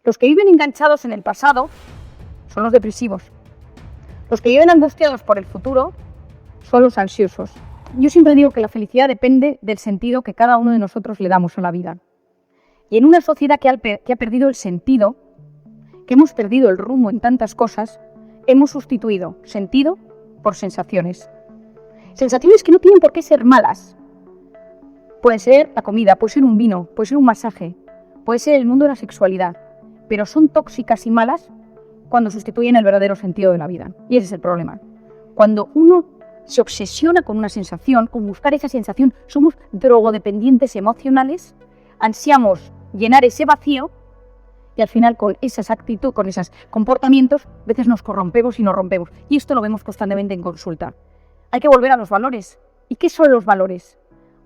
Los que viven enganchados en el pasado son los depresivos. Los que viven angustiados por el futuro son los ansiosos. Yo siempre digo que la felicidad depende del sentido que cada uno de nosotros le damos a la vida. Y en una sociedad que ha perdido el sentido, que hemos perdido el rumbo en tantas cosas, hemos sustituido sentido por sensaciones. Sensaciones que no tienen por qué ser malas. Puede ser la comida, puede ser un vino, puede ser un masaje, puede ser el mundo de la sexualidad, pero son tóxicas y malas cuando sustituyen el verdadero sentido de la vida. Y ese es el problema. Cuando uno se obsesiona con una sensación, con buscar esa sensación, somos drogodependientes emocionales, ansiamos llenar ese vacío y al final con esas actitudes, con esos comportamientos, a veces nos corrompemos y nos rompemos. Y esto lo vemos constantemente en consulta. Hay que volver a los valores. ¿Y qué son los valores?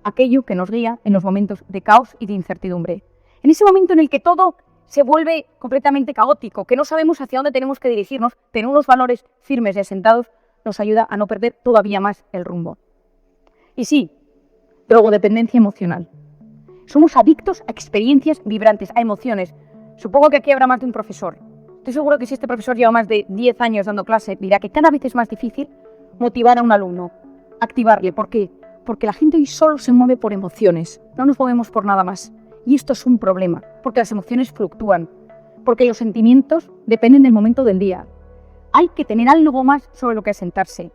Aquello que nos guía en los momentos de caos y de incertidumbre. En ese momento en el que todo se vuelve completamente caótico, que no sabemos hacia dónde tenemos que dirigirnos, tener unos valores firmes y asentados nos ayuda a no perder todavía más el rumbo. Y sí, drogodependencia emocional. Somos adictos a experiencias vibrantes, a emociones. Supongo que aquí habrá más de un profesor. Estoy seguro que si este profesor lleva más de 10 años dando clase, dirá que cada vez es más difícil motivar a un alumno, activarle. ¿Por qué? Porque la gente hoy solo se mueve por emociones, no nos movemos por nada más. Y esto es un problema, porque las emociones fluctúan, porque los sentimientos dependen del momento del día. Hay que tener algo más sobre lo que asentarse.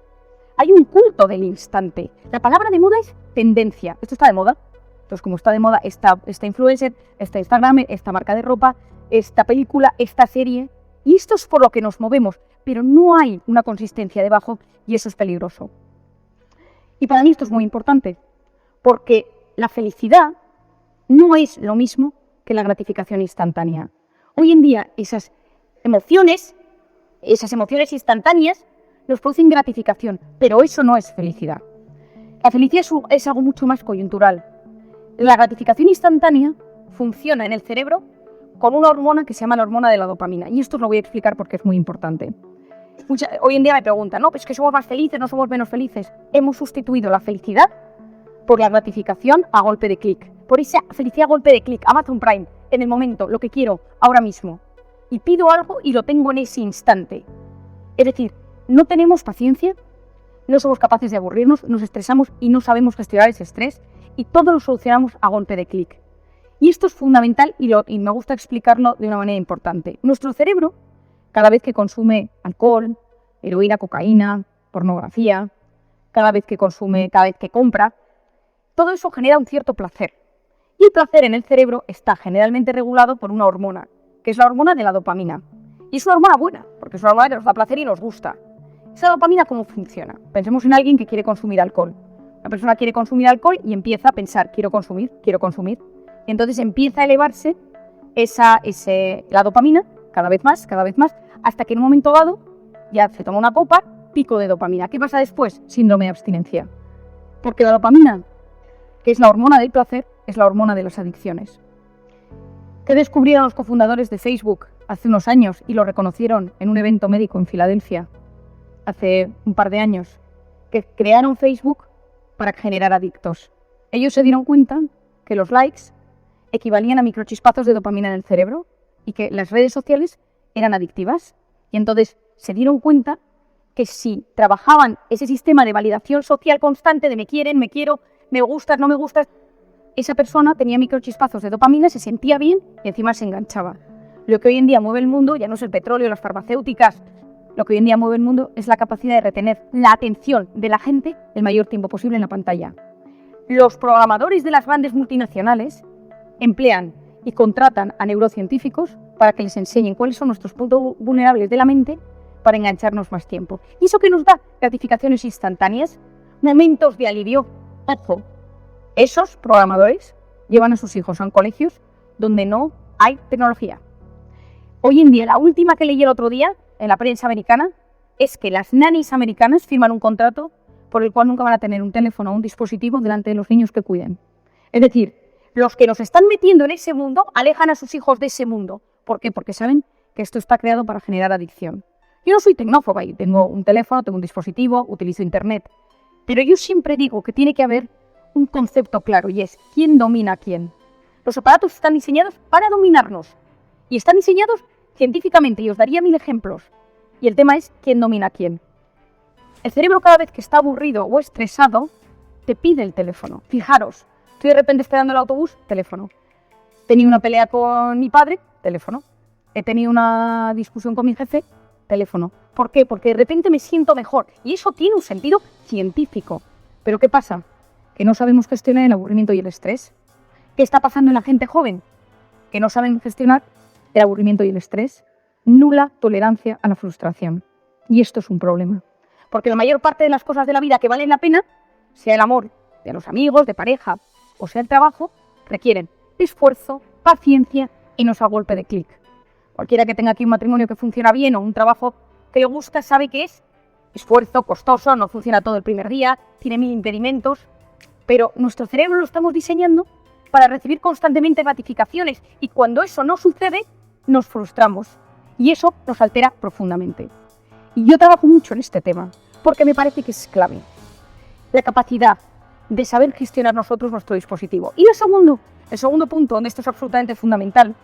Hay un culto del instante. La palabra de moda es tendencia. Esto está de moda. Entonces, como está de moda esta influencer, esta Instagramer, esta marca de ropa, esta película, esta serie. Y esto es por lo que nos movemos, pero no hay una consistencia debajo y eso es peligroso. Y para mí esto es muy importante, porque la felicidad no es lo mismo que la gratificación instantánea. Hoy en día esas emociones instantáneas nos producen gratificación, pero eso no es felicidad. La felicidad es algo mucho más coyuntural. La gratificación instantánea funciona en el cerebro con una hormona que se llama la hormona de la dopamina. Y esto os lo voy a explicar porque es muy importante. Hoy en día me preguntan, no, pues es que somos más felices, no somos menos felices. Hemos sustituido la felicidad por la gratificación a golpe de clic. Por esa felicidad a golpe de clic, Amazon Prime, en el momento, lo que quiero, ahora mismo. Y pido algo y lo tengo en ese instante. Es decir, no tenemos paciencia, no somos capaces de aburrirnos, nos estresamos y no sabemos gestionar ese estrés y todo lo solucionamos a golpe de clic. Y esto es fundamental y me gusta explicarlo de una manera importante. Nuestro cerebro, cada vez que consume alcohol, heroína, cocaína, pornografía, cada vez que compra, todo eso genera un cierto placer. Y el placer en el cerebro está generalmente regulado por una hormona, que es la hormona de la dopamina. Y es una hormona buena, porque es una hormona que nos da placer y nos gusta. ¿Esa dopamina cómo funciona? Pensemos en alguien que quiere consumir alcohol. La persona quiere consumir alcohol y empieza a pensar, quiero consumir. Y entonces empieza a elevarse la dopamina cada vez más, hasta que en un momento dado ya se toma una copa, pico de dopamina. ¿Qué pasa después? Síndrome de abstinencia. Porque la dopamina, que es la hormona del placer, es la hormona de las adicciones. ¿Qué descubrieron los cofundadores de Facebook hace unos años y lo reconocieron en un evento médico en Filadelfia hace un par de años? Que crearon Facebook para generar adictos. Ellos se dieron cuenta que los likes equivalían a microchispazos de dopamina en el cerebro y que las redes sociales eran adictivas. Y entonces se dieron cuenta que si trabajaban ese sistema de validación social constante de me quieren, me quiero, me gustas, no me gustas, esa persona tenía microchispazos de dopamina, se sentía bien y encima se enganchaba. Lo que hoy en día mueve el mundo ya no es el petróleo, las farmacéuticas. Lo que hoy en día mueve el mundo es la capacidad de retener la atención de la gente el mayor tiempo posible en la pantalla. Los programadores de las grandes multinacionales emplean y contratan a neurocientíficos para que les enseñen cuáles son nuestros puntos vulnerables de la mente para engancharnos más tiempo. ¿Y eso qué nos da? Gratificaciones instantáneas, momentos de alivio. Ojo, esos programadores llevan a sus hijos a colegios donde no hay tecnología. Hoy en día, la última que leí el otro día en la prensa americana es que las nannies americanas firman un contrato por el cual nunca van a tener un teléfono o un dispositivo delante de los niños que cuiden. Es decir, los que nos están metiendo en ese mundo alejan a sus hijos de ese mundo. ¿Por qué? Porque saben que esto está creado para generar adicción. Yo no soy tecnófoba y tengo un teléfono, tengo un dispositivo, utilizo internet, pero yo siempre digo que tiene que haber un concepto claro y es ¿quién domina a quién? Los aparatos están diseñados para dominarnos Y están diseñados científicamente, y os daría 1000 ejemplos. Y el tema es quién domina a quién. El cerebro, cada vez que está aburrido o estresado, te pide el teléfono. Fijaros, estoy de repente esperando el autobús, teléfono. He tenido una pelea con mi padre, teléfono. He tenido una discusión con mi jefe, teléfono. ¿Por qué? Porque de repente me siento mejor. Y eso tiene un sentido científico. Pero ¿qué pasa? Que no sabemos gestionar el aburrimiento y el estrés. ¿Qué está pasando en la gente joven? Que no saben gestionar el aburrimiento y el estrés. Nula tolerancia a la frustración. Y esto es un problema. Porque la mayor parte de las cosas de la vida que valen la pena, sea el amor de los amigos, de pareja, o sea el trabajo, requieren esfuerzo, paciencia y no es a golpe de clic. Cualquiera que tenga aquí un matrimonio que funciona bien o un trabajo que le gusta sabe que es esfuerzo, costoso, no funciona todo el primer día, tiene 1000 impedimentos, pero nuestro cerebro lo estamos diseñando para recibir constantemente gratificaciones y cuando eso no sucede, nos frustramos y eso nos altera profundamente. Y yo trabajo mucho en este tema porque me parece que es clave. La capacidad de saber gestionar nosotros nuestro dispositivo. Y el segundo punto, donde esto es absolutamente fundamental,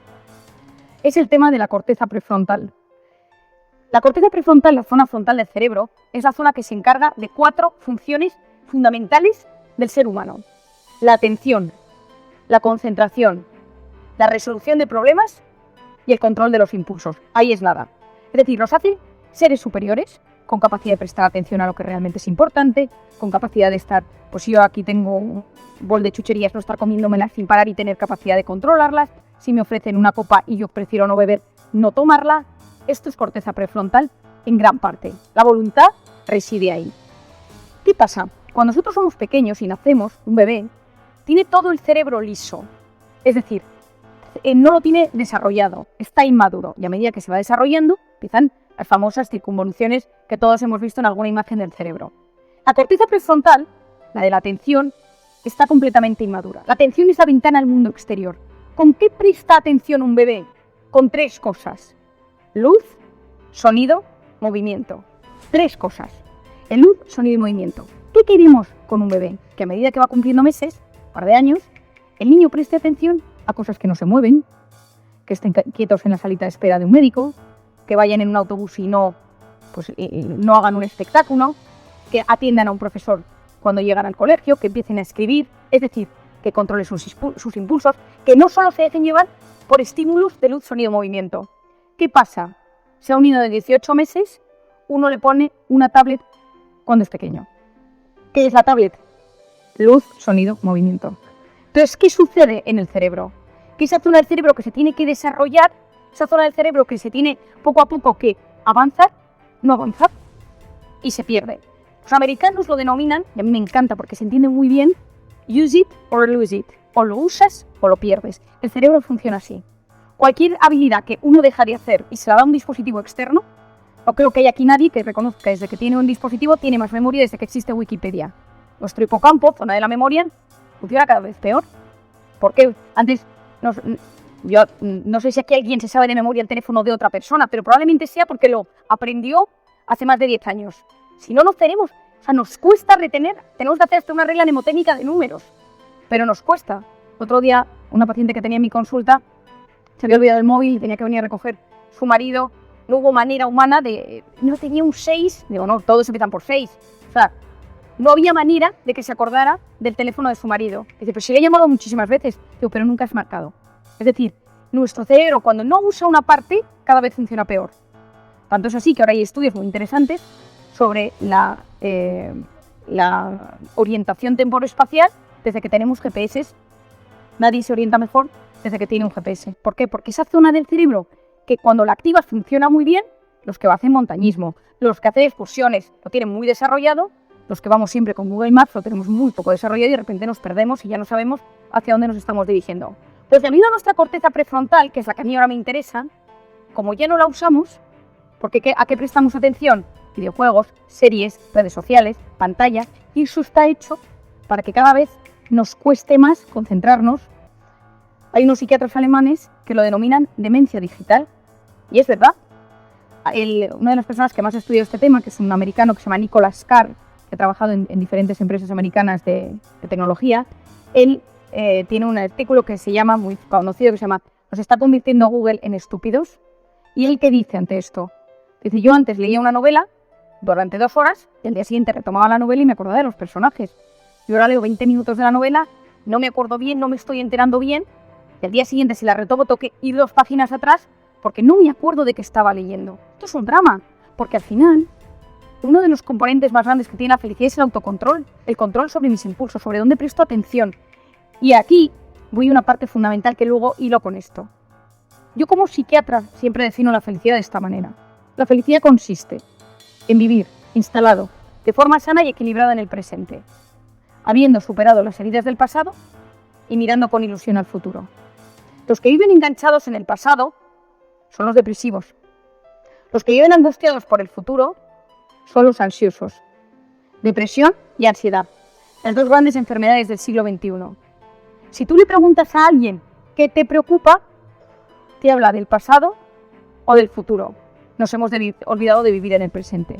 es el tema de la corteza prefrontal. La corteza prefrontal, la zona frontal del cerebro, es la zona que se encarga de 4 funciones fundamentales del ser humano. La atención, la concentración, la resolución de problemas y el control de los impulsos. Ahí es nada. Es decir, nos hace seres superiores, con capacidad de prestar atención a lo que realmente es importante, con capacidad de estar, pues yo aquí tengo un bol de chucherías, no estar comiéndomelas sin parar y tener capacidad de controlarlas. Si me ofrecen una copa y yo prefiero no beber, no tomarla. Esto es corteza prefrontal en gran parte. La voluntad reside ahí. ¿Qué pasa? Cuando nosotros somos pequeños y nacemos, un bebé, tiene todo el cerebro liso. Es decir, no lo tiene desarrollado, está inmaduro. Y a medida que se va desarrollando, empiezan las famosas circunvoluciones que todos hemos visto en alguna imagen del cerebro. La corteza prefrontal, la de la atención, está completamente inmadura. La atención es la ventana al mundo exterior. ¿Con qué presta atención un bebé? Con 3 cosas. Luz, sonido, movimiento. 3 cosas. El luz, sonido y movimiento. ¿Qué queremos con un bebé? Que a medida que va cumpliendo meses, un par de años, el niño preste atención a cosas que no se mueven, que estén quietos en la salita de espera de un médico, que vayan en un autobús y no hagan un espectáculo, que atiendan a un profesor cuando llegan al colegio, que empiecen a escribir, es decir, que controlen sus impulsos, que no solo se dejen llevar por estímulos de luz, sonido, movimiento. ¿Qué pasa? Si a un niño de 18 meses uno le pone una tablet cuando es pequeño. ¿Qué es la tablet? Luz, sonido, movimiento. Entonces, ¿qué sucede en el cerebro? Que esa zona del cerebro que se tiene que desarrollar, esa zona del cerebro que se tiene poco a poco que avanzar, no avanza y se pierde. Los americanos lo denominan, y a mí me encanta porque se entiende muy bien, use it or lose it. O lo usas o lo pierdes. El cerebro funciona así. Cualquier habilidad que uno deja de hacer y se la da a un dispositivo externo, no creo que haya aquí nadie que reconozca desde que tiene un dispositivo tiene más memoria desde que existe Wikipedia. Nuestro hipocampo, zona de la memoria, funciona cada vez peor. Porque antes, yo no sé si aquí alguien se sabe de memoria el teléfono de otra persona, pero probablemente sea porque lo aprendió hace más de 10 años. Si no, nos nos cuesta retener, tenemos que hacer hasta una regla mnemotécnica de números, pero nos cuesta. Otro día, una paciente que tenía en mi consulta se había olvidado el móvil y tenía que venir a recoger su marido. No hubo manera humana no tenía un 6, digo, no, todos empiezan por 6. O sea, no había manera de que se acordara del teléfono de su marido. Dice, pues si le he llamado muchísimas veces, digo, pero nunca has marcado. Es decir, nuestro cerebro cuando no usa una parte, cada vez funciona peor. Tanto es así que ahora hay estudios muy interesantes sobre la orientación temporoespacial desde que tenemos GPS. Nadie se orienta mejor desde que tiene un GPS. ¿Por qué? Porque esa zona del cerebro que cuando la activas funciona muy bien, los que hacen montañismo, los que hacen excursiones lo tienen muy desarrollado, los que vamos siempre con Google Maps lo tenemos muy poco desarrollado y de repente nos perdemos y ya no sabemos hacia dónde nos estamos dirigiendo. Pues debido a nuestra corteza prefrontal, que es la que a mí ahora me interesa, como ya no la usamos, porque ¿a qué prestamos atención? Videojuegos, series, redes sociales, pantallas, y eso está hecho para que cada vez nos cueste más concentrarnos. Hay unos psiquiatras alemanes que lo denominan demencia digital, y es verdad. Una de las personas que más ha estudiado este tema, que es un americano que se llama Nicholas Carr, que ha trabajado en diferentes empresas americanas de tecnología, él tiene un artículo que se llama, muy conocido, que se llama Nos está convirtiendo Google en estúpidos. ¿Y él qué dice ante esto? Dice, yo antes leía una novela durante 2 horas y al día siguiente retomaba la novela y me acordaba de los personajes. Yo ahora leo 20 minutos de la novela, no me acuerdo bien, no me estoy enterando bien, y al día siguiente si la retomo tengo que ir 2 páginas atrás porque no me acuerdo de qué estaba leyendo. Esto es un drama, porque al final uno de los componentes más grandes que tiene la felicidad es el autocontrol, el control sobre mis impulsos, sobre dónde presto atención. Y aquí voy a una parte fundamental que luego hilo con esto. Yo como psiquiatra siempre defino la felicidad de esta manera. La felicidad consiste en vivir instalado de forma sana y equilibrada en el presente, habiendo superado las heridas del pasado y mirando con ilusión al futuro. Los que viven enganchados en el pasado son los depresivos. Los que viven angustiados por el futuro son los ansiosos. Depresión y ansiedad, las 2 grandes enfermedades del siglo XXI. Si tú le preguntas a alguien qué te preocupa, te habla del pasado o del futuro. Nos hemos olvidado de vivir en el presente.